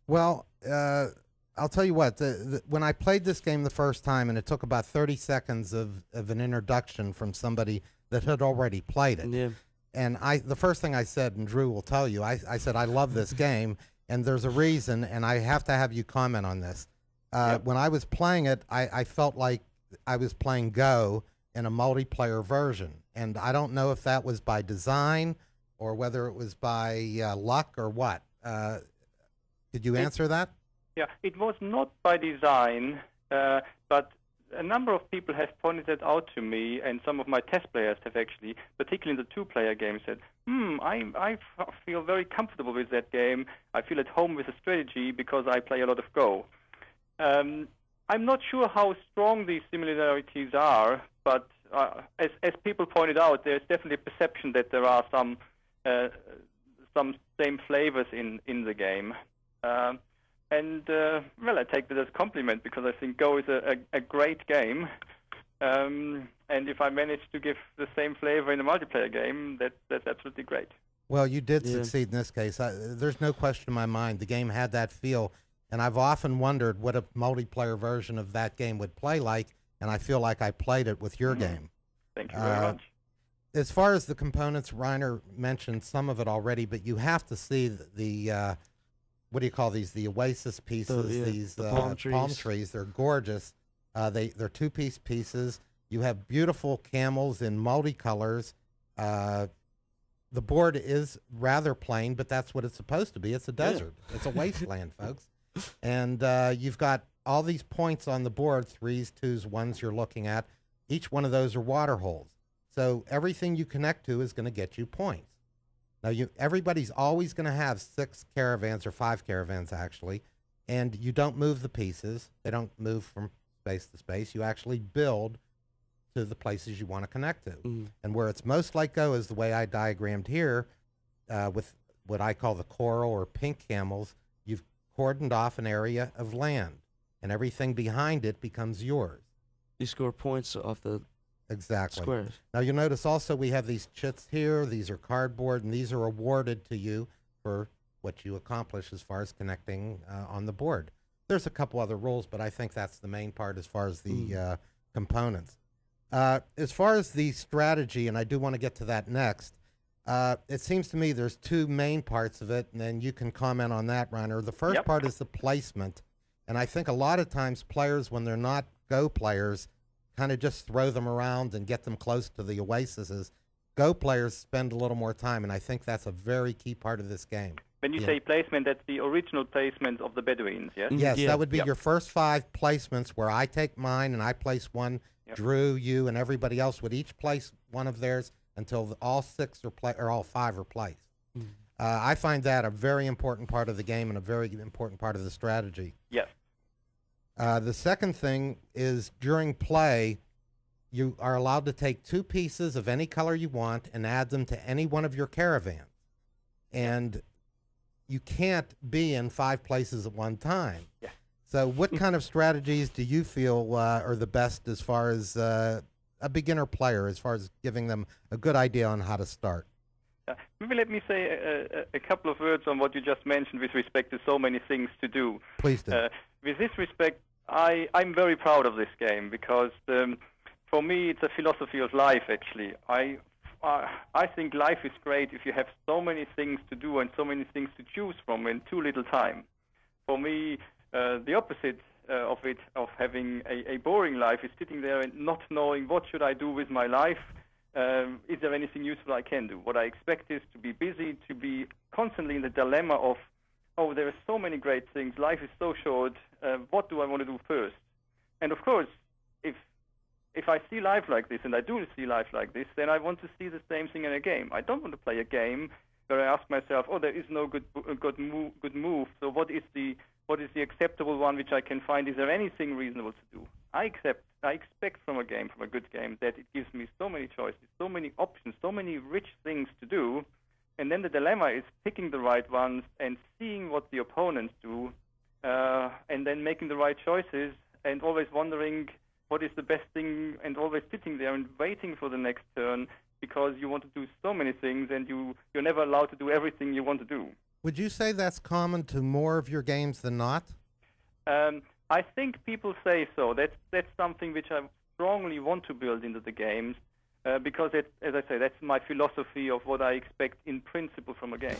Well, I'll tell you what. When I played this game the first time, and it took about 30 seconds of an introduction from somebody that had already played it. Yeah. And the first thing I said, and Drew will tell you, I said, I love this game, and there's a reason, and I have to have you comment on this. When I was playing it, I felt like I was playing Go in a multiplayer version. And I don't know if that was by design or whether it was by luck or what. Did you answer that? Yeah, it was not by design, but a number of people have pointed it out to me, and some of my test players have actually, particularly in the two-player game, said, I feel very comfortable with that game. I feel at home with the strategy because I play a lot of Go. I'm not sure how strong these similarities are, but as people pointed out, there's definitely a perception that there are some same flavors in the game. Well, I take that as a compliment because I think Go is a great game. And if I manage to give the same flavor in a multiplayer game, that's absolutely great. Well, you did succeed in this case. There's no question in my mind. The game had that feel, and I've often wondered what a multiplayer version of that game would play like, and I feel like I played it with your game. Thank you very much. As far as the components, Reiner mentioned some of it already, but you have to see the what do you call these? The oasis pieces, these palm trees. They're gorgeous. They're two-piece pieces. You have beautiful camels in multicolors. The board is rather plain, but that's what it's supposed to be. It's a desert. It's a wasteland, folks. And you've got all these points on the board, 3s, 2s, 1s you're looking at. Each one of those are water holes. So everything you connect to is going to get you points. Now, everybody's always going to have 6 caravans, or 5 caravans, actually, and you don't move the pieces. They don't move from space to space. You actually build to the places you want to connect to. And where it's most like Go is the way I diagrammed here with what I call the coral or pink camels. You've cordoned off an area of land, and everything behind it becomes yours. You score points off the squares. Now you'll notice also we have these chits here. These are cardboard, and these are awarded to you for what you accomplish as far as connecting on the board. There's a couple other rules, but I think that's the main part as far as the components. As far as the strategy, and I do want to get to that next, it seems to me there's 2 main parts of it, and then you can comment on that, Reiner. The first part is the placement, and I think a lot of times players, when they're not Go players, kind of just throw them around and get them close to the oases. Go players spend a little more time, and I think that's a very key part of this game. When you say placement, that's the original placement of the Bedouins, yes? Yes, that would be your first 5 placements where I take mine and I place one. Drew, you, and everybody else would each place one of theirs until all 6 or all 5 are placed. I find that a very important part of the game and a very important part of the strategy. Yes. The second thing is during play, you are allowed to take 2 pieces of any color you want and add them to any one of your caravans. And you can't be in 5 places at one time. Yeah. So what kind of strategies do you feel are the best as far as a beginner player, as far as giving them a good idea on how to start? Maybe let me say a couple of words on what you just mentioned with respect to so many things to do. Please do. With this respect, I'm very proud of this game because for me it's a philosophy of life, actually. I think life is great if you have so many things to do and so many things to choose from in too little time. For me, the opposite of having a boring life is sitting there and not knowing what should I do with my life. Is there anything useful I can do? What I expect is to be busy, to be constantly in the dilemma of, oh, there are so many great things. Life is so short. What do I want to do first? And of course, if I see life like this, and I do see life like this, then I want to see the same thing in a game. I don't want to play a game where I ask myself, oh, there is no good move. So what is the acceptable one which I can find? Is there anything reasonable to do? I expect from a good game, that it gives me so many choices, so many options, so many rich things to do. And then the dilemma is picking the right ones and seeing what the opponents do, and then making the right choices and always wondering what is the best thing and always sitting there and waiting for the next turn because you want to do so many things and you're never allowed to do everything you want to do. Would you say that's common to more of your games than not? I think people say so. That's something which I strongly want to build into the games because, as I say, that's my philosophy of what I expect in principle from a game.